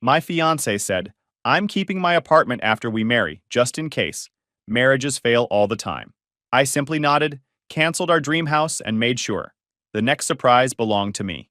My fiancé said, I'm keeping my apartment after we marry, just in case. Marriages fail all the time. I simply nodded, canceled our dream house, and made sure. The next surprise belonged to me.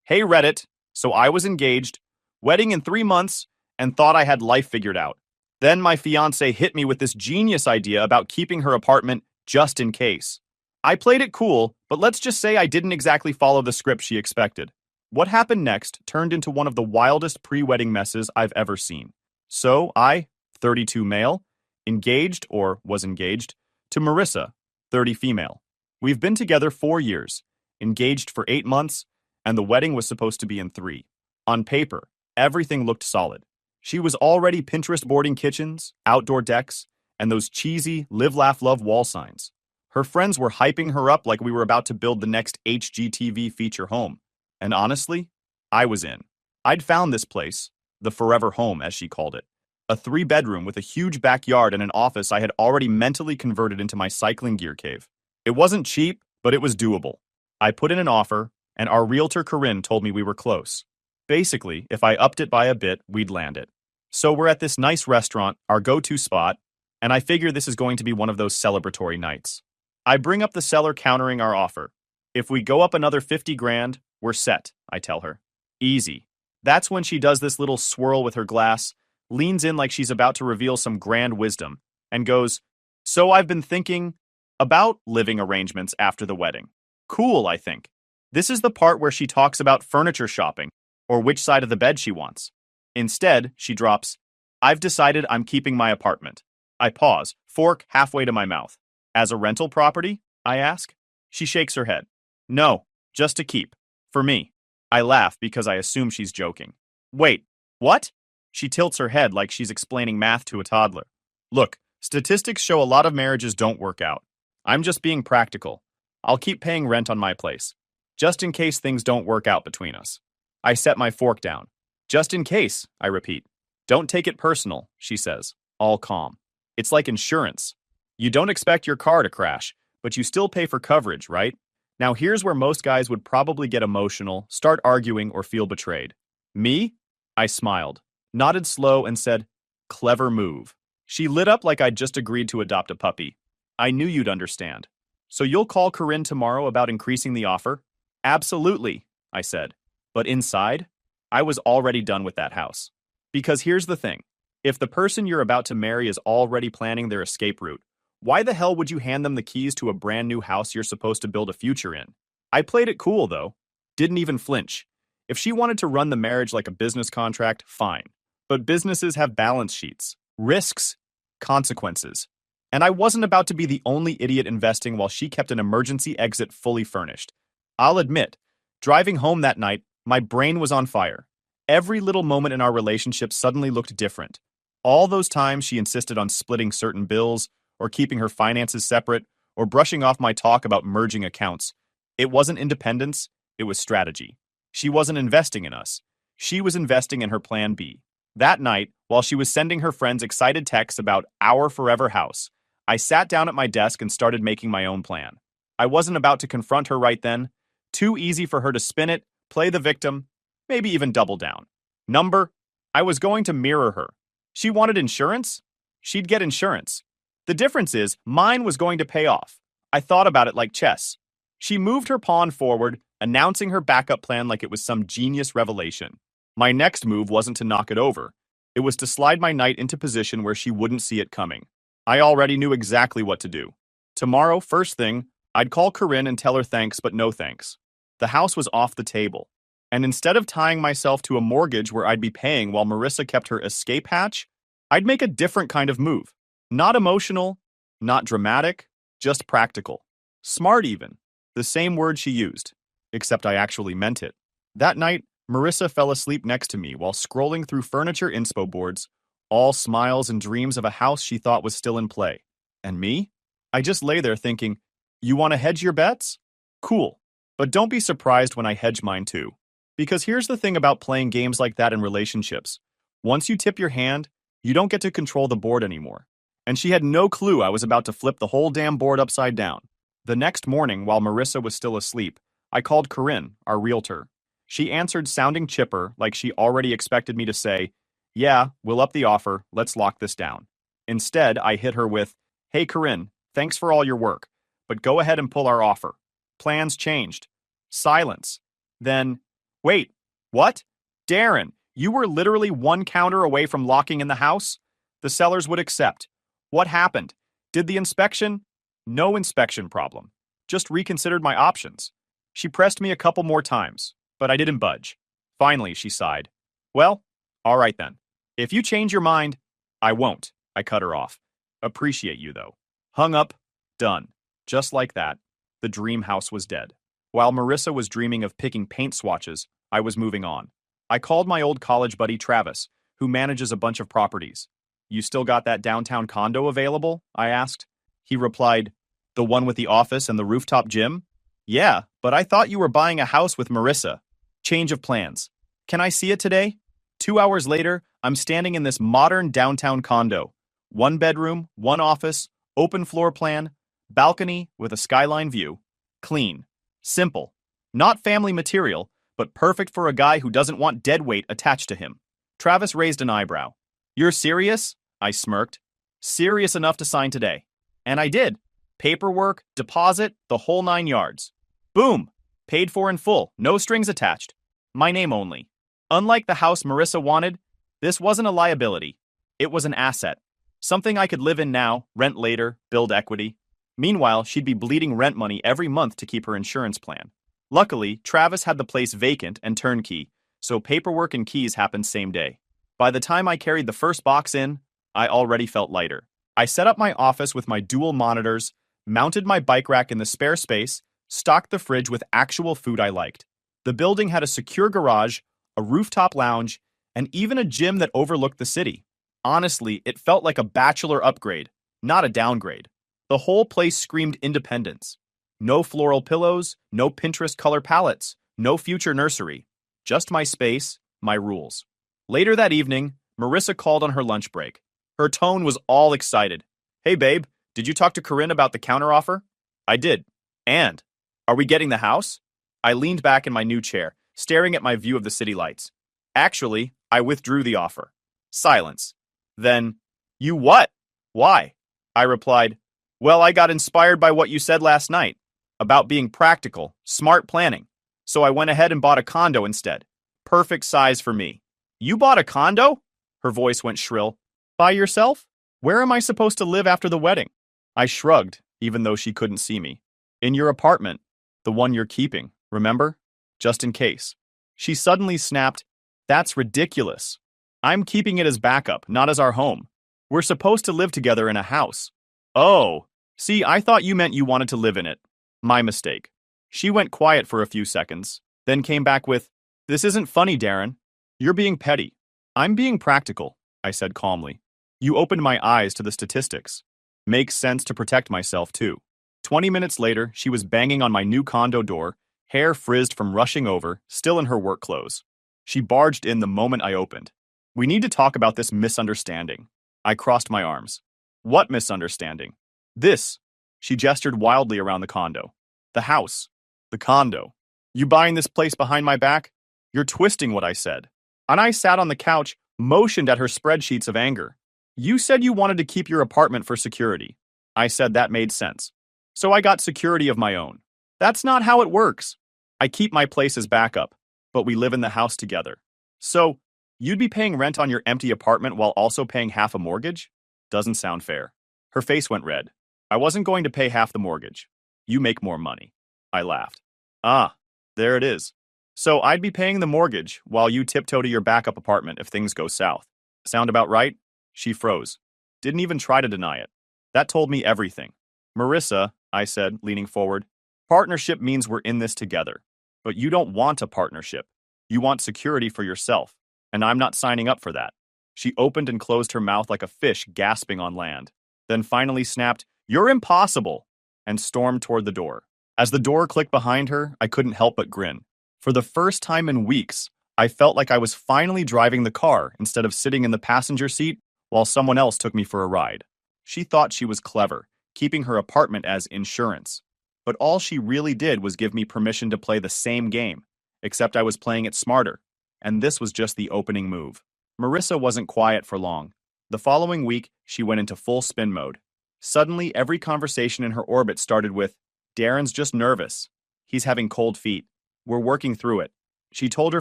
Hey Reddit, so I was engaged, wedding in 3 months, and thought I had life figured out. Then my fiancé hit me with this genius idea about keeping her apartment just in case. I played it cool, but let's just say I didn't exactly follow the script she expected. What happened next turned into one of the wildest pre-wedding messes I've ever seen. So I, 32 male, engaged or was engaged to Marissa, 30 female. We've been together 4 years, engaged for 8 months, and the wedding was supposed to be in 3. On paper, everything looked solid. She was already Pinterest boarding kitchens, outdoor decks, and those cheesy live, laugh, love wall signs. Her friends were hyping her up like we were about to build the next HGTV feature home. And honestly, I was in. I'd found this place, the forever home as she called it. A 3-bedroom with a huge backyard and an office I had already mentally converted into my cycling gear cave. It wasn't cheap, but it was doable. I put in an offer, and our realtor Corinne told me we were close. Basically, if I upped it by a bit, we'd land it. So we're at this nice restaurant, our go-to spot, and I figure this is going to be one of those celebratory nights. I bring up the seller countering our offer. If we go up another 50 grand, we're set, I tell her. Easy. That's when she does this little swirl with her glass, leans in like she's about to reveal some grand wisdom, and goes, So I've been thinking about living arrangements after the wedding. Cool, I think. This is the part where she talks about furniture shopping, or which side of the bed she wants. Instead, she drops, I've decided I'm keeping my apartment. I pause, fork halfway to my mouth. As a rental property? I ask. She shakes her head. No, just to keep. For me. I laugh because I assume she's joking. Wait, what? She tilts her head like she's explaining math to a toddler. Look, statistics show a lot of marriages don't work out. I'm just being practical. I'll keep paying rent on my place, just in case things don't work out between us. I set my fork down. Just in case, I repeat. Don't take it personal, she says, all calm. It's like insurance. You don't expect your car to crash, but you still pay for coverage, right? Now here's where most guys would probably get emotional, start arguing, or feel betrayed. Me? I smiled, nodded slow, and said, Clever move. She lit up like I'd just agreed to adopt a puppy. I knew you'd understand. So you'll call Corinne tomorrow about increasing the offer? Absolutely, I said. But inside, I was already done with that house. Because here's the thing. If the person you're about to marry is already planning their escape route, why the hell would you hand them the keys to a brand new house you're supposed to build a future in? I played it cool, though. Didn't even flinch. If she wanted to run the marriage like a business contract, fine. But businesses have balance sheets, risks, consequences. And I wasn't about to be the only idiot investing while she kept an emergency exit fully furnished. I'll admit, driving home that night, my brain was on fire. Every little moment in our relationship suddenly looked different. All those times she insisted on splitting certain bills, or keeping her finances separate, or brushing off my talk about merging accounts. It wasn't independence, it was strategy. She wasn't investing in us. She was investing in her plan B. That night, while she was sending her friends excited texts about our forever house, I sat down at my desk and started making my own plan. I wasn't about to confront her right then. Too easy for her to spin it, play the victim, maybe even double down. Number, I was going to mirror her. She wanted insurance? She'd get insurance. The difference is, mine was going to pay off. I thought about it like chess. She moved her pawn forward, announcing her backup plan like it was some genius revelation. My next move wasn't to knock it over. It was to slide my knight into position where she wouldn't see it coming. I already knew exactly what to do. Tomorrow, first thing, I'd call Corinne and tell her thanks but no thanks. The house was off the table. And instead of tying myself to a mortgage where I'd be paying while Marissa kept her escape hatch, I'd make a different kind of move. Not emotional, not dramatic, just practical. Smart even. The same word she used, except I actually meant it. That night, Marissa fell asleep next to me while scrolling through furniture inspo boards, all smiles and dreams of a house she thought was still in play. And me? I just lay there thinking, you want to hedge your bets? Cool. But don't be surprised when I hedge mine too. Because here's the thing about playing games like that in relationships. Once you tip your hand, you don't get to control the board anymore. And she had no clue I was about to flip the whole damn board upside down. The next morning, while Marissa was still asleep, I called Corinne, our realtor. She answered, sounding chipper, like she already expected me to say, "Yeah, we'll up the offer, let's lock this down." Instead, I hit her with, "Hey Corinne, thanks for all your work, but go ahead and pull our offer." Plans changed. Silence. Then, "Wait, what? Darren, you were literally one counter away from locking in the house?" The sellers would accept. What happened? Did the inspection? No inspection problem. Just reconsidered my options. She pressed me a couple more times, but I didn't budge. Finally, she sighed. "Well, all right then. If you change your mind, I won't." I cut her off. "Appreciate you, though." Hung up. Done. Just like that, the dream house was dead. While Marissa was dreaming of picking paint swatches, I was moving on. I called my old college buddy Travis, who manages a bunch of properties. "You still got that downtown condo available?" I asked. He replied, "The one with the office and the rooftop gym?" "Yeah, but I thought you were buying a house with Marissa." Change of plans. "Can I see it today?" 2 hours later, I'm standing in this modern downtown condo. One bedroom, one office, open floor plan, balcony with a skyline view. Clean. Simple. Not family material, but perfect for a guy who doesn't want dead weight attached to him. Travis raised an eyebrow. "You're serious?" I smirked. "Serious enough to sign today." And I did. Paperwork, deposit, the whole 9 yards. Boom! Paid for in full, no strings attached. My name only. Unlike the house Marissa wanted, this wasn't a liability. It was an asset. Something I could live in now, rent later, build equity. Meanwhile, she'd be bleeding rent money every month to keep her insurance plan. Luckily, Travis had the place vacant and turnkey, so paperwork and keys happened same day. By the time I carried the first box in, I already felt lighter. I set up my office with my dual monitors, mounted my bike rack in the spare space, stocked the fridge with actual food I liked. The building had a secure garage, a rooftop lounge, and even a gym that overlooked the city. Honestly, it felt like a bachelor upgrade, not a downgrade. The whole place screamed independence. No floral pillows, no Pinterest color palettes, no future nursery. Just my space, my rules. Later that evening, Marissa called on her lunch break. Her tone was all excited. "Hey babe, did you talk to Corinne about the counteroffer?" "I did." "And? Are we getting the house?" I leaned back in my new chair, staring at my view of the city lights. "Actually, I withdrew the offer." Silence. Then, "You what? Why?" I replied, "Well, I got inspired by what you said last night, about being practical, smart planning. So I went ahead and bought a condo instead. Perfect size for me." "You bought a condo?" Her voice went shrill. "By yourself? Where am I supposed to live after the wedding?" I shrugged, even though she couldn't see me. "In your apartment, the one you're keeping, remember? Just in case." She suddenly snapped, "That's ridiculous. I'm keeping it as backup, not as our home. We're supposed to live together in a house." "Oh, see, I thought you meant you wanted to live in it." My mistake. She went quiet for a few seconds, then came back with, "This isn't funny, Darren. You're being petty." "I'm being practical," I said calmly. "You opened my eyes to the statistics. Makes sense to protect myself, too." 20 minutes later, she was banging on my new condo door, hair frizzed from rushing over, still in her work clothes. She barged in the moment I opened. "We need to talk about this misunderstanding." I crossed my arms. "What misunderstanding?" "This." She gestured wildly around the condo. "The house. The condo. You buying this place behind my back? You're twisting what I said." And I sat on the couch, motioned at her spreadsheets of anger. "You said you wanted to keep your apartment for security." I said that made sense. "So I got security of my own." "That's not how it works." "I keep my place as backup, but we live in the house together." "So, you'd be paying rent on your empty apartment while also paying half a mortgage? Doesn't sound fair." Her face went red. "I wasn't going to pay half the mortgage. You make more money." I laughed. "Ah, there it is. So I'd be paying the mortgage while you tiptoe to your backup apartment if things go south. Sound about right?" She froze. Didn't even try to deny it. That told me everything. "Marissa," I said, leaning forward, "partnership means we're in this together. But you don't want a partnership. You want security for yourself. And I'm not signing up for that." She opened and closed her mouth like a fish gasping on land. Then finally snapped, "You're impossible!" and stormed toward the door. As the door clicked behind her, I couldn't help but grin. For the first time in weeks, I felt like I was finally driving the car instead of sitting in the passenger seat while someone else took me for a ride. She thought she was clever, keeping her apartment as insurance. But all she really did was give me permission to play the same game, except I was playing it smarter. And this was just the opening move. Marissa wasn't quiet for long. The following week, she went into full spin mode. Suddenly, every conversation in her orbit started with, "Darren's just nervous. He's having cold feet. We're working through it." She told her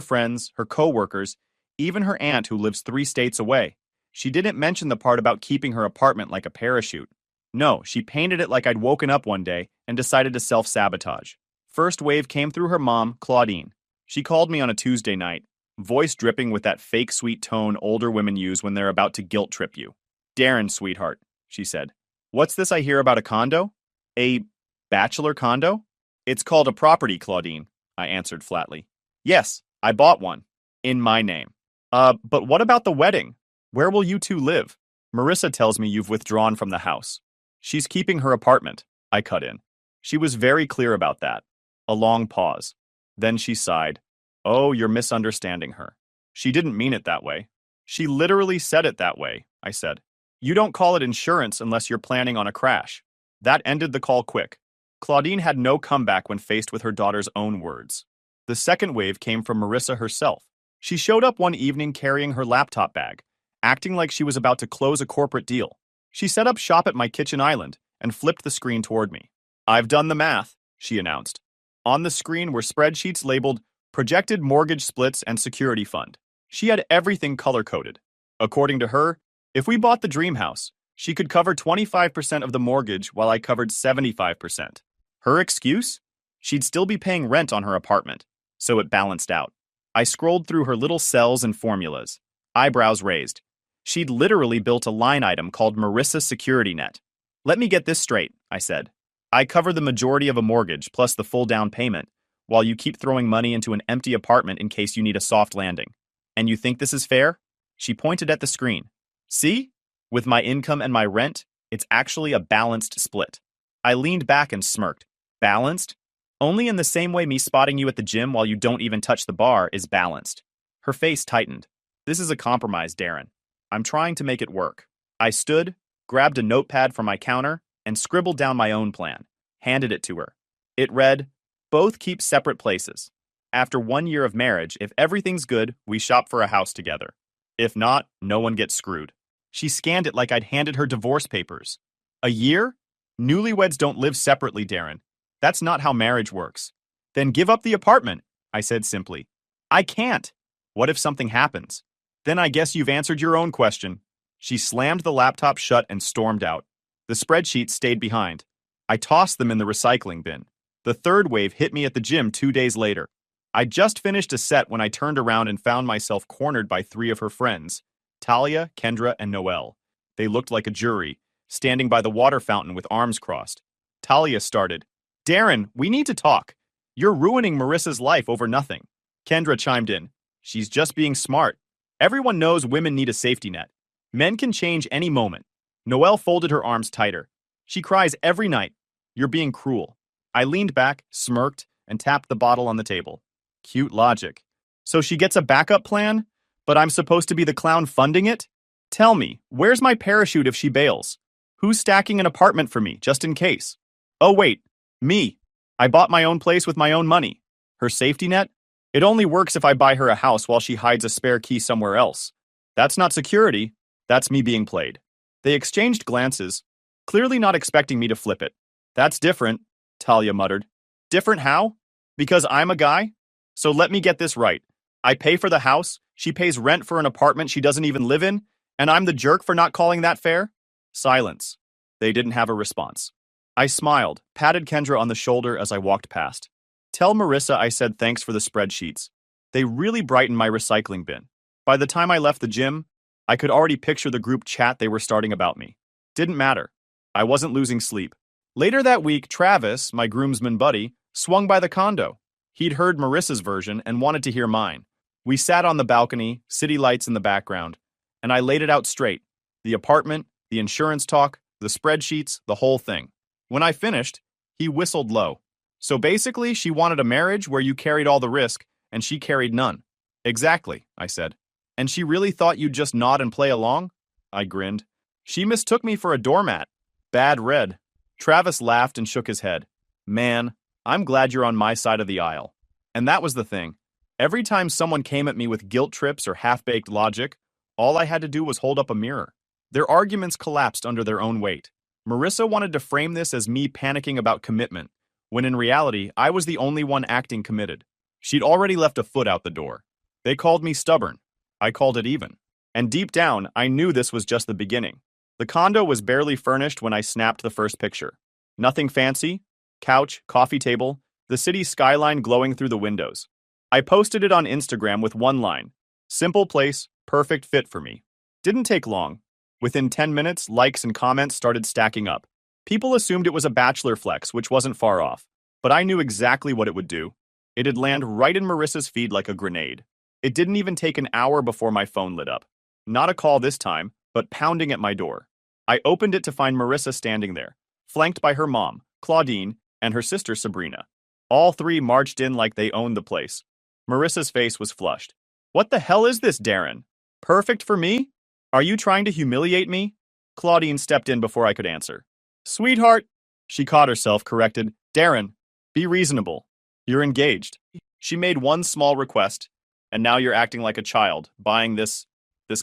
friends, her coworkers, even her aunt who lives 3 states away. She didn't mention the part about keeping her apartment like a parachute. No, she painted it like I'd woken up one day and decided to self-sabotage. First wave came through her mom, Claudine. She called me on a Tuesday night, voice dripping with that fake sweet tone older women use when they're about to guilt trip you. "Darren, sweetheart," she said. "What's this I hear about a condo? A bachelor condo?" "It's called a property, Claudine," I answered flatly. "Yes, I bought one. In my name." But what about the wedding? Where will you two live?" "Marissa tells me you've withdrawn from the house. She's keeping her apartment," I cut in. She was very clear about that. A long pause. Then she sighed. "Oh, you're misunderstanding her. She didn't mean it that way." "She literally said it that way," I said. "You don't call it insurance unless you're planning on a crash." That ended the call quick. Claudine had no comeback when faced with her daughter's own words. The second wave came from Marissa herself. She showed up one evening carrying her laptop bag, acting like she was about to close a corporate deal. She set up shop at my kitchen island and flipped the screen toward me. "I've done the math," she announced. On the screen were spreadsheets labeled projected mortgage splits and security fund. She had everything color-coded. According to her, if we bought the dream house, she could cover 25% of the mortgage while I covered 75%. Her excuse? She'd still be paying rent on her apartment, so it balanced out. I scrolled through her little cells and formulas, eyebrows raised. She'd literally built a line item called Marissa Security Net. "Let me get this straight," I said. "I cover the majority of a mortgage plus the full down payment, while you keep throwing money into an empty apartment in case you need a soft landing. And you think this is fair?" She pointed at the screen. "See? With my income and my rent, it's actually a balanced split." I leaned back and smirked. "Balanced? Only in the same way me spotting you at the gym while you don't even touch the bar is balanced." Her face tightened. "This is a compromise, Darren. I'm trying to make it work." I stood, grabbed a notepad from my counter, and scribbled down my own plan, handed it to her. It read, "Both keep separate places. After 1 year of marriage, if everything's good, we shop for a house together. If not, no one gets screwed." She scanned it like I'd handed her divorce papers. "A year? Newlyweds don't live separately, Darren. That's not how marriage works." "Then give up the apartment," I said simply. "I can't." "What if something happens?" "Then I guess you've answered your own question." She slammed the laptop shut and stormed out. The spreadsheets stayed behind. I tossed them in the recycling bin. The third wave hit me at the gym 2 days later. I'd just finished a set when I turned around and found myself cornered by 3 of her friends, Talia, Kendra, and Noelle. They looked like a jury, standing by the water fountain with arms crossed. Talia started, "Darren, we need to talk. You're ruining Marissa's life over nothing." Kendra chimed in, "She's just being smart. Everyone knows women need a safety net. Men can change any moment." Noelle folded her arms tighter. "She cries every night. You're being cruel." I leaned back, smirked, and tapped the bottle on the table. Cute logic. "So she gets a backup plan? But I'm supposed to be the clown funding it? Tell me, where's my parachute if she bails? Who's stacking an apartment for me, just in case?" "Oh wait, me. I bought my own place with my own money." "Her safety net? It only works if I buy her a house while she hides a spare key somewhere else. That's not security. That's me being played." They exchanged glances, clearly not expecting me to flip it. "That's different," Talia muttered. "Different how? Because I'm a guy? So let me get this right. I pay for the house, she pays rent for an apartment she doesn't even live in, and I'm the jerk for not calling that fair?" Silence. They didn't have a response. I smiled, patted Kendra on the shoulder as I walked past. "Tell Marissa I said thanks for the spreadsheets. They really brightened my recycling bin." By the time I left the gym, I could already picture the group chat they were starting about me. Didn't matter. I wasn't losing sleep. Later that week, Travis, my groomsman buddy, swung by the condo. He'd heard Marissa's version and wanted to hear mine. We sat on the balcony, city lights in the background, and I laid it out straight. The apartment, the insurance talk, the spreadsheets, the whole thing. When I finished, he whistled low. "So basically, she wanted a marriage where you carried all the risk, and she carried none." "Exactly," I said. "And she really thought you'd just nod and play along?" I grinned. "She mistook me for a doormat." Bad red. Travis laughed and shook his head. "Man, I'm glad you're on my side of the aisle." And that was the thing. Every time someone came at me with guilt trips or half-baked logic, all I had to do was hold up a mirror. Their arguments collapsed under their own weight. Marissa wanted to frame this as me panicking about commitment, when in reality, I was the only one acting committed. She'd already left a foot out the door. They called me stubborn. I called it even. And deep down, I knew this was just the beginning. The condo was barely furnished when I snapped the first picture. Nothing fancy. Couch, coffee table, the city skyline glowing through the windows. I posted it on Instagram with one line. Simple place, perfect fit for me. Didn't take long. Within 10 minutes, likes and comments started stacking up. People assumed it was a bachelor flex, which wasn't far off. But I knew exactly what it would do. It'd land right in Marissa's feed like a grenade. It didn't even take an hour before my phone lit up. Not a call this time, but pounding at my door. I opened it to find Marissa standing there, flanked by her mom, Claudine, and her sister Sabrina. All three marched in like they owned the place. Marissa's face was flushed. "What the hell is this, Darren? Perfect for me? Are you trying to humiliate me?" Claudine stepped in before I could answer. "Sweetheart," she caught herself, corrected. "Darren, be reasonable. You're engaged." She made one small request, and now you're acting like a child, buying this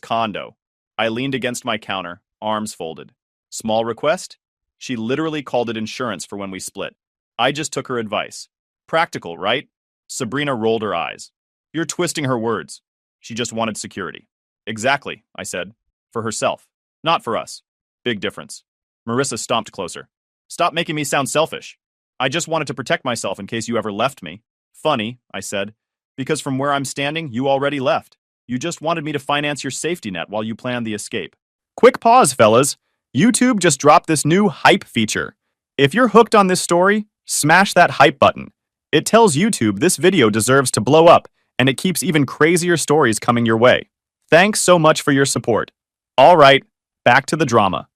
condo. I leaned against my counter, arms folded. Small request? She literally called it insurance for when we split. I just took her advice. Practical, right? Sabrina rolled her eyes. "You're twisting her words. She just wanted security." "Exactly," I said. "For herself. Not for us. Big difference." Marissa stomped closer. "Stop making me sound selfish. I just wanted to protect myself in case you ever left me." "Funny," I said, "because from where I'm standing, you already left. You just wanted me to finance your safety net while you planned the escape." Quick pause, fellas. YouTube just dropped this new hype feature. If you're hooked on this story, smash that hype button. It tells YouTube this video deserves to blow up, and it keeps even crazier stories coming your way. Thanks so much for your support. All right, back to the drama.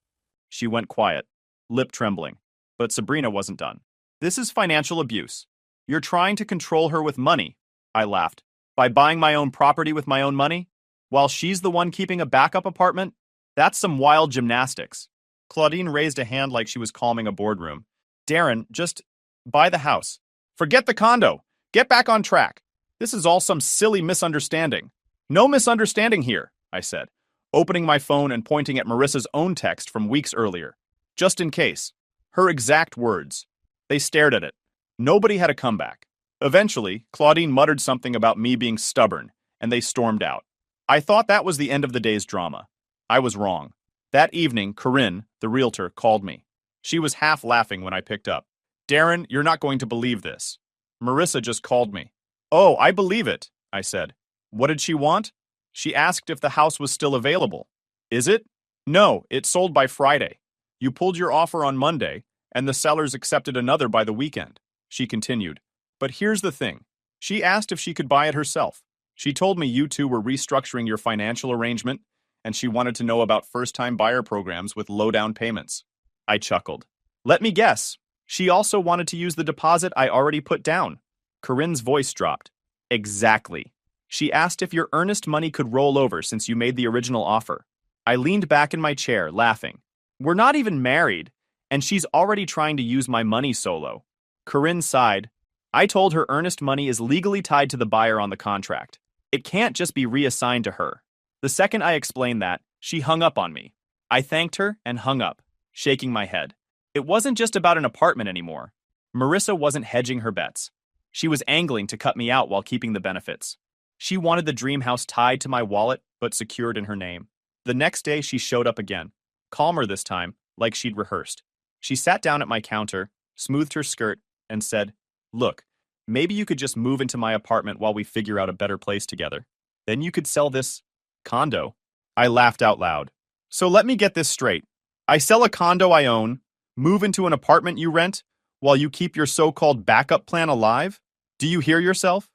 She went quiet, lip trembling. But Sabrina wasn't done. "This is financial abuse. You're trying to control her with money," I laughed. "By buying my own property with my own money? While she's the one keeping a backup apartment? That's some wild gymnastics." Claudine raised a hand like she was calming a boardroom. "Darren, just buy the house. Forget the condo. Get back on track. This is all some silly misunderstanding." "No misunderstanding here," I said, opening my phone and pointing at Marissa's own text from weeks earlier. "Just in case." Her exact words. They stared at it. Nobody had a comeback. Eventually, Claudine muttered something about me being stubborn, and they stormed out. I thought that was the end of the day's drama. I was wrong. That evening, Corinne, the realtor, called me. She was half laughing when I picked up. "Darren, you're not going to believe this. Marissa just called me." "Oh, I believe it," I said. "What did she want?" "She asked if the house was still available." "Is it?" "No, it sold by Friday. You pulled your offer on Monday, and the sellers accepted another by the weekend," she continued. "But here's the thing. She asked if she could buy it herself. She told me you two were restructuring your financial arrangement, and she wanted to know about first-time buyer programs with low-down payments." I chuckled. "Let me guess. She also wanted to use the deposit I already put down." Corinne's voice dropped. "Exactly. She asked if your earnest money could roll over since you made the original offer." I leaned back in my chair, laughing. "We're not even married, and she's already trying to use my money solo." Corinne sighed. "I told her earnest money is legally tied to the buyer on the contract. It can't just be reassigned to her." The second I explained that, she hung up on me. I thanked her and hung up, shaking my head. It wasn't just about an apartment anymore. Marissa wasn't hedging her bets. She was angling to cut me out while keeping the benefits. She wanted the dream house tied to my wallet, but secured in her name. The next day, she showed up again. Calmer this time, like she'd rehearsed. She sat down at my counter, smoothed her skirt, and said, "Look, maybe you could just move into my apartment while we figure out a better place together. Then you could sell this condo." I laughed out loud. "So let me get this straight. I sell a condo I own, move into an apartment you rent, while you keep your so-called backup plan alive? Do you hear yourself?"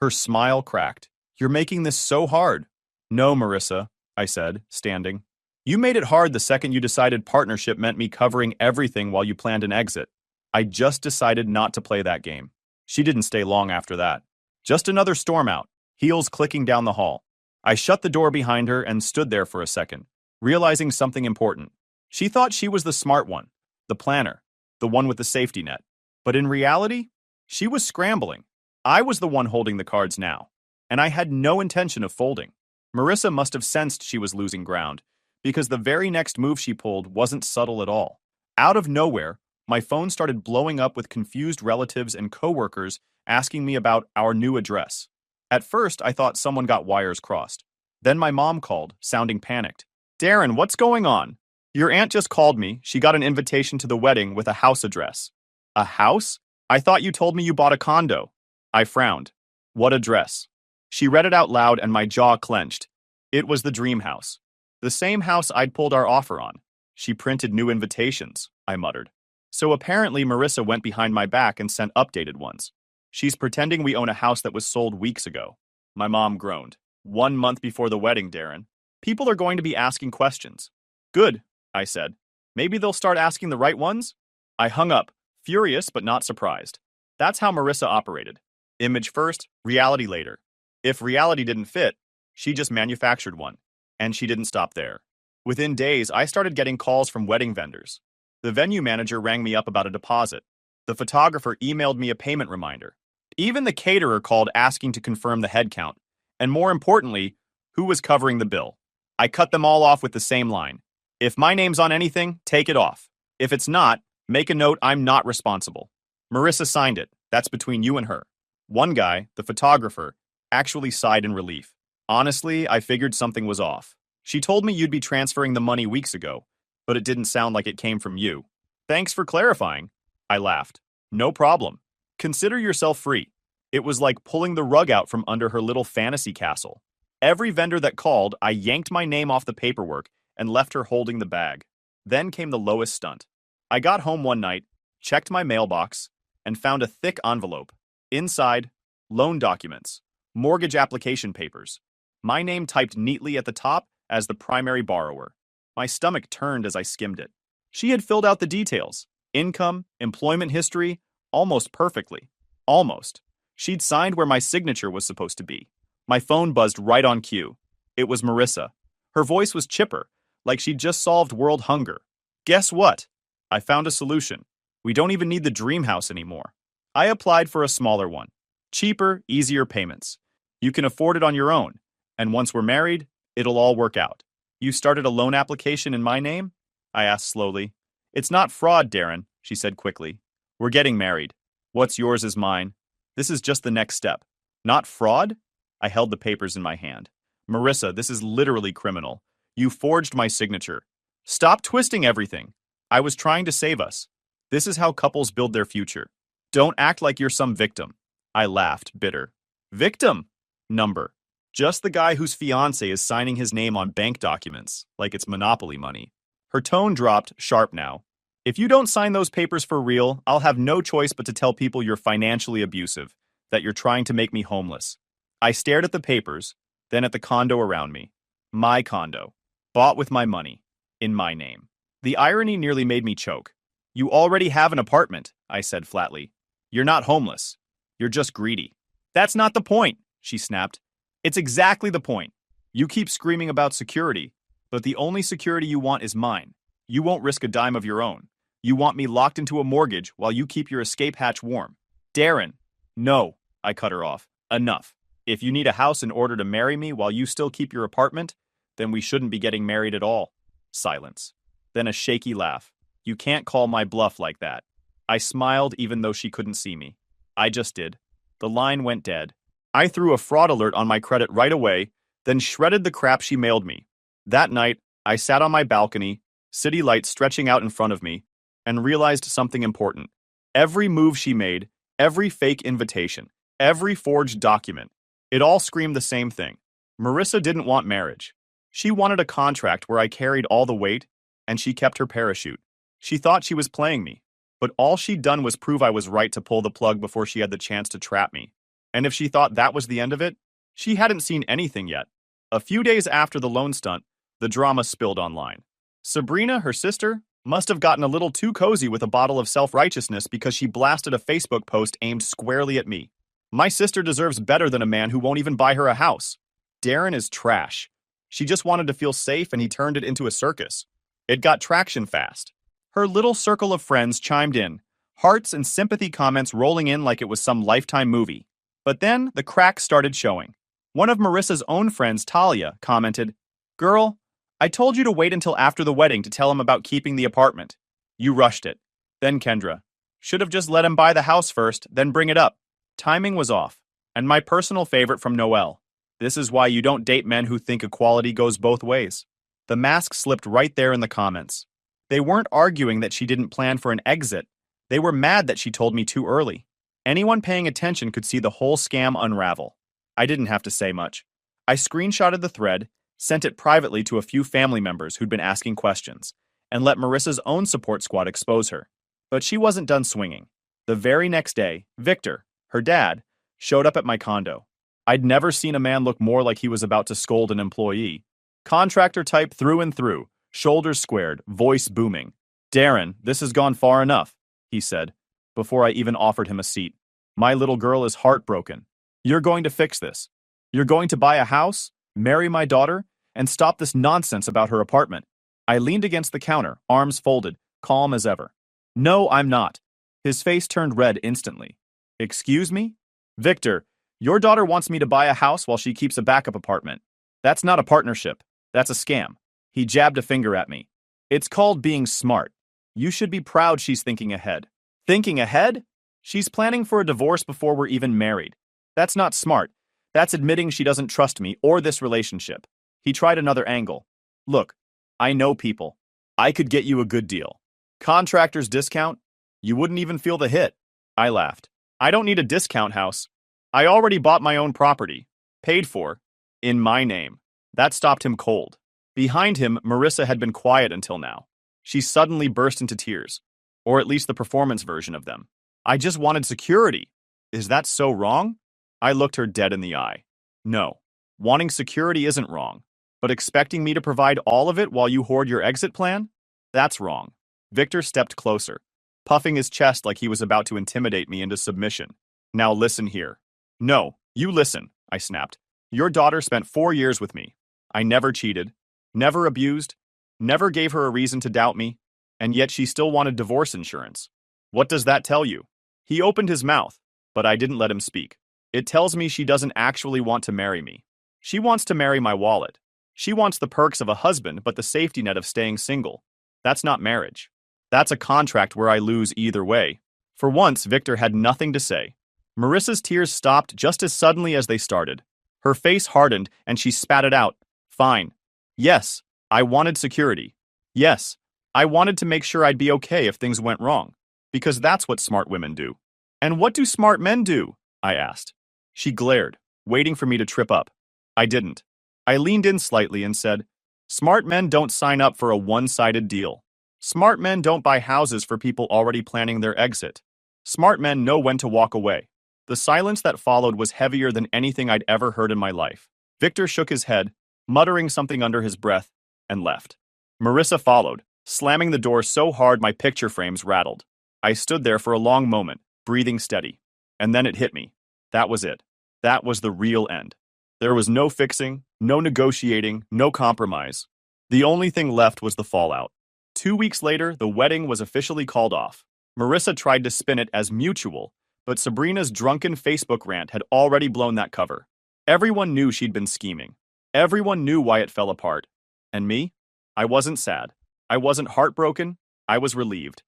Her smile cracked. "You're making this so hard." "No, Marissa," I said, standing. "You made it hard the second you decided partnership meant me covering everything while you planned an exit. I just decided not to play that game." She didn't stay long after that. Just another storm out, heels clicking down the hall. I shut the door behind her and stood there for a second, realizing something important. She thought she was the smart one, the planner, the one with the safety net. But in reality, she was scrambling. I was the one holding the cards now. and I had no intention of folding. Marissa must have sensed she was losing ground, because the very next move she pulled wasn't subtle at all. Out of nowhere, my phone started blowing up with confused relatives and coworkers asking me about our new address. At first, I thought someone got wires crossed. Then my mom called, sounding panicked. Darren, what's going on? Your aunt just called me. She got an invitation to the wedding with a house address. A house? I thought you told me you bought a condo. I frowned. What address? She read it out loud and my jaw clenched. It was the dream house. The same house I'd pulled our offer on. She printed new invitations, I muttered. So apparently Marissa went behind my back and sent updated ones. She's pretending we own a house that was sold weeks ago. My mom groaned. 1 month before the wedding, Darren. People are going to be asking questions. Good, I said. Maybe they'll start asking the right ones? I hung up, furious but not surprised. That's how Marissa operated. Image first, reality later. If reality didn't fit, she just manufactured one. And she didn't stop there. Within days, I started getting calls from wedding vendors. The venue manager rang me up about a deposit. The photographer emailed me a payment reminder. Even the caterer called asking to confirm the head count. And more importantly, who was covering the bill. I cut them all off with the same line. If my name's on anything, take it off. If it's not, make a note I'm not responsible. Marissa signed it. That's between you and her. One guy, the photographer, actually sighed in relief. Honestly, I figured something was off. She told me you'd be transferring the money weeks ago, but it didn't sound like it came from you. Thanks for clarifying. I laughed. No problem. Consider yourself free. It was like pulling the rug out from under her little fantasy castle. Every vendor that called, I yanked my name off the paperwork and left her holding the bag. Then came the lowest stunt. I got home one night, checked my mailbox, and found a thick envelope. Inside, loan documents, mortgage application papers. My name typed neatly at the top as the primary borrower. My stomach turned as I skimmed it. She had filled out the details. Income, employment history, almost perfectly. Almost. She'd signed where my signature was supposed to be. My phone buzzed right on cue. It was Marissa. Her voice was chipper, like she'd just solved world hunger. Guess what? I found a solution. We don't even need the dream house anymore. I applied for a smaller one. Cheaper, easier payments. You can afford it on your own. And once we're married, it'll all work out. You started a loan application in my name? I asked slowly. It's not fraud, Darren, she said quickly. We're getting married. What's yours is mine. This is just the next step. Not fraud? I held the papers in my hand. Marissa, this is literally criminal. You forged my signature. Stop twisting everything. I was trying to save us. This is how couples build their future. Don't act like you're some victim. I laughed, bitter. Victim? Number. Just the guy whose fiancée is signing his name on bank documents, like it's Monopoly money. Her tone dropped, sharp now. If you don't sign those papers for real, I'll have no choice but to tell people you're financially abusive, that you're trying to make me homeless. I stared at the papers, then at the condo around me. My condo. Bought with my money. In my name. The irony nearly made me choke. You already have an apartment, I said flatly. You're not homeless. You're just greedy. That's not the point, she snapped. It's exactly the point. You keep screaming about security, but the only security you want is mine. You won't risk a dime of your own. You want me locked into a mortgage while you keep your escape hatch warm. Darren. No, I cut her off. Enough. If you need a house in order to marry me while you still keep your apartment, then we shouldn't be getting married at all. Silence. Then a shaky laugh. You can't call my bluff like that. I smiled even though she couldn't see me. I just did. The line went dead. I threw a fraud alert on my credit right away, then shredded the crap she mailed me. That night, I sat on my balcony, city lights stretching out in front of me, and realized something important. Every move she made, every fake invitation, every forged document, it all screamed the same thing. Marissa didn't want marriage. She wanted a contract where I carried all the weight, and she kept her parachute. She thought she was playing me, but all she'd done was prove I was right to pull the plug before she had the chance to trap me. And if she thought that was the end of it, she hadn't seen anything yet. A few days after the loan stunt, the drama spilled online. Sabrina, her sister, must have gotten a little too cozy with a bottle of self-righteousness because she blasted a Facebook post aimed squarely at me. My sister deserves better than a man who won't even buy her a house. Darren is trash. She just wanted to feel safe and he turned it into a circus. It got traction fast. Her little circle of friends chimed in, hearts and sympathy comments rolling in like it was some Lifetime movie. But then the cracks started showing. One of Marissa's own friends, Talia, commented, "Girl, I told you to wait until after the wedding to tell him about keeping the apartment. You rushed it." Then Kendra, "Should have just let him buy the house first, then bring it up." Timing was off. And my personal favorite from Noelle, "This is why you don't date men who think equality goes both ways." The mask slipped right there in the comments. They weren't arguing that she didn't plan for an exit. They were mad that she told me too early. Anyone paying attention could see the whole scam unravel. I didn't have to say much. I screenshotted the thread, sent it privately to a few family members who'd been asking questions, and let Marissa's own support squad expose her. But she wasn't done swinging. The very next day, Victor, her dad, showed up at my condo. I'd never seen a man look more like he was about to scold an employee. Contractor type through and through, shoulders squared, voice booming. "Darren, this has gone far enough," he said, before I even offered him a seat. "My little girl is heartbroken. You're going to fix this. You're going to buy a house, marry my daughter, and stop this nonsense about her apartment." I leaned against the counter, arms folded, calm as ever. "No, I'm not." His face turned red instantly. "Excuse me? Victor, your daughter wants me to buy a house while she keeps a backup apartment. That's not a partnership. That's a scam." He jabbed a finger at me. "It's called being smart. You should be proud she's thinking ahead." Thinking ahead? She's planning for a divorce before we're even married. That's not smart. That's admitting she doesn't trust me or this relationship. He tried another angle. "Look, I know people. I could get you a good deal. Contractor's discount? You wouldn't even feel the hit." I laughed. "I don't need a discount house. I already bought my own property. Paid for. In my name." That stopped him cold. Behind him, Marissa had been quiet until now. She suddenly burst into tears. Or at least the performance version of them. "I just wanted security. Is that so wrong?" I looked her dead in the eye. "No. Wanting security isn't wrong. But expecting me to provide all of it while you hoard your exit plan? That's wrong." Victor stepped closer, puffing his chest like he was about to intimidate me into submission. "Now listen here." "No, you listen," I snapped. "Your daughter spent 4 years with me. I never cheated, never abused, never gave her a reason to doubt me, and yet she still wanted divorce insurance. What does that tell you?" He opened his mouth, but I didn't let him speak. "It tells me she doesn't actually want to marry me. She wants to marry my wallet. She wants the perks of a husband but the safety net of staying single. That's not marriage. That's a contract where I lose either way." For once, Victor had nothing to say. Marissa's tears stopped just as suddenly as they started. Her face hardened and she spat it out. "Fine. Yes, I wanted security. Yes, I wanted to make sure I'd be okay if things went wrong. Because that's what smart women do." "And what do smart men do?" I asked. She glared, waiting for me to trip up. I didn't. I leaned in slightly and said, "Smart men don't sign up for a one-sided deal. Smart men don't buy houses for people already planning their exit. Smart men know when to walk away." The silence that followed was heavier than anything I'd ever heard in my life. Victor shook his head, muttering something under his breath, and left. Marissa followed, slamming the door so hard my picture frames rattled. I stood there for a long moment, breathing steady. And then it hit me. That was it. That was the real end. There was no fixing, no negotiating, no compromise. The only thing left was the fallout. 2 weeks later, the wedding was officially called off. Marissa tried to spin it as mutual, but Sabrina's drunken Facebook rant had already blown that cover. Everyone knew she'd been scheming. Everyone knew why it fell apart. And me? I wasn't sad. I wasn't heartbroken. I was relieved.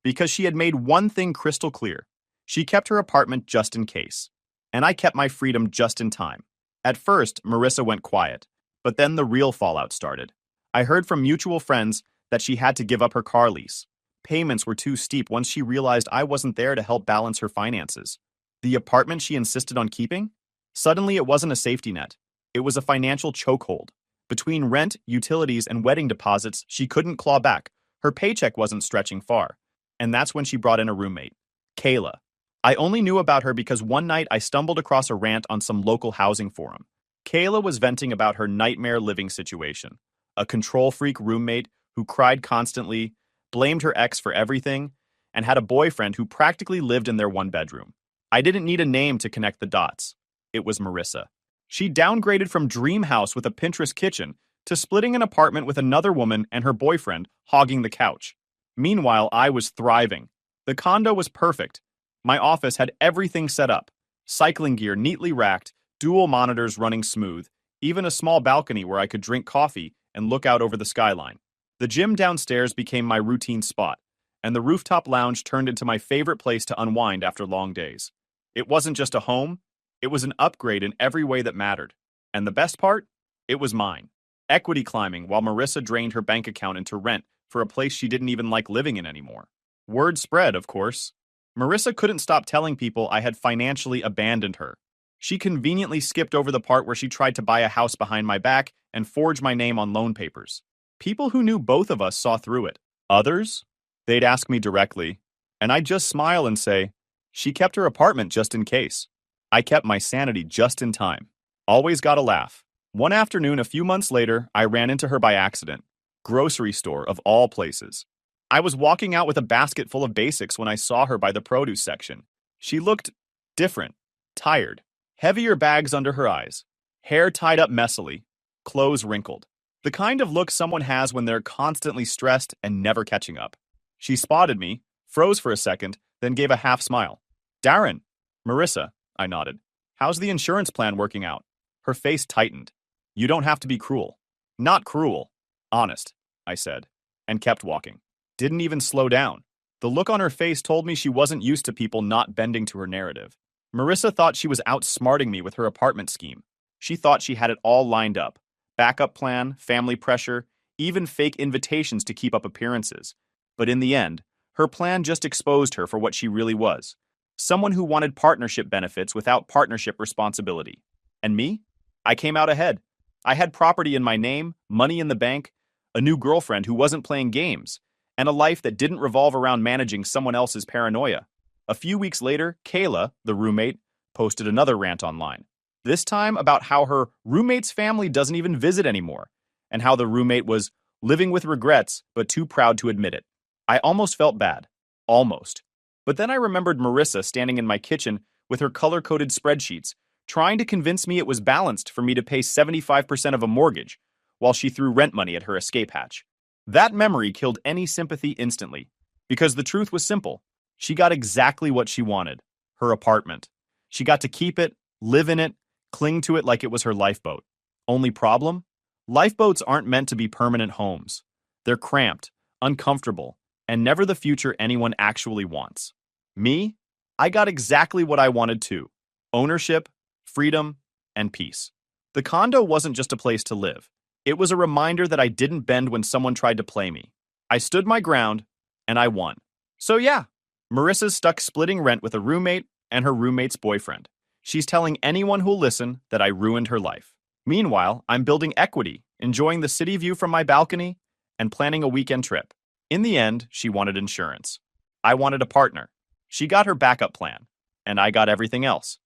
Because she had made one thing crystal clear. She kept her apartment just in case. And I kept my freedom just in time. At first, Marissa went quiet, but then the real fallout started. I heard from mutual friends that she had to give up her car lease. Payments were too steep once she realized I wasn't there to help balance her finances. The apartment she insisted on keeping? Suddenly it wasn't a safety net. It was a financial chokehold. Between rent, utilities, and wedding deposits, she couldn't claw back. Her paycheck wasn't stretching far. And that's when she brought in a roommate, Kayla. I only knew about her because one night I stumbled across a rant on some local housing forum. Kayla was venting about her nightmare living situation. A control-freak roommate who cried constantly, blamed her ex for everything, and had a boyfriend who practically lived in their one bedroom. I didn't need a name to connect the dots. It was Marissa. She downgraded from dream house with a Pinterest kitchen to splitting an apartment with another woman and her boyfriend hogging the couch. Meanwhile, I was thriving. The condo was perfect. My office had everything set up. Cycling gear neatly racked, dual monitors running smooth, even a small balcony where I could drink coffee and look out over the skyline. The gym downstairs became my routine spot, and the rooftop lounge turned into my favorite place to unwind after long days. It wasn't just a home, it was an upgrade in every way that mattered. And the best part? It was mine. Equity climbing while Marissa drained her bank account into rent for a place she didn't even like living in anymore. Word spread, of course. Marissa couldn't stop telling people I had financially abandoned her. She conveniently skipped over the part where she tried to buy a house behind my back and forge my name on loan papers. People who knew both of us saw through it. Others? They'd ask me directly, and I'd just smile and say, she kept her apartment just in case. I kept my sanity just in time. Always got a laugh. One afternoon, a few months later, I ran into her by accident. Grocery store, of all places. I was walking out with a basket full of basics when I saw her by the produce section. She looked different, tired, heavier bags under her eyes, hair tied up messily, clothes wrinkled. The kind of look someone has when they're constantly stressed and never catching up. She spotted me, froze for a second, then gave a half smile. Darren. Marissa, I nodded. How's the insurance plan working out? Her face tightened. You don't have to be cruel. Not cruel. Honest, I said, and kept walking. Didn't even slow down. The look on her face told me she wasn't used to people not bending to her narrative. Marissa thought she was outsmarting me with her apartment scheme. She thought she had it all lined up. Backup plan, family pressure, even fake invitations to keep up appearances. But in the end, her plan just exposed her for what she really was. Someone who wanted partnership benefits without partnership responsibility. And me? I came out ahead. I had property in my name, money in the bank, a new girlfriend who wasn't playing games, and a life that didn't revolve around managing someone else's paranoia. A few weeks later, Kayla, the roommate, posted another rant online. This time about how her roommate's family doesn't even visit anymore, and how the roommate was living with regrets but too proud to admit it. I almost felt bad. Almost. But then I remembered Marissa standing in my kitchen with her color-coded spreadsheets, trying to convince me it was balanced for me to pay 75% of a mortgage, while she threw rent money at her escape hatch. That memory killed any sympathy instantly, because the truth was simple. She got exactly what she wanted, her apartment. She got to keep it, live in it, cling to it like it was her lifeboat. Only problem? Lifeboats aren't meant to be permanent homes. They're cramped, uncomfortable, and never the future anyone actually wants. Me? I got exactly what I wanted too. Ownership, freedom, and peace. The condo wasn't just a place to live. It was a reminder that I didn't bend when someone tried to play me. I stood my ground, and I won. So yeah, Marissa's stuck splitting rent with a roommate and her roommate's boyfriend. She's telling anyone who'll listen that I ruined her life. Meanwhile, I'm building equity, enjoying the city view from my balcony, and planning a weekend trip. In the end, she wanted insurance. I wanted a partner. She got her backup plan, and I got everything else.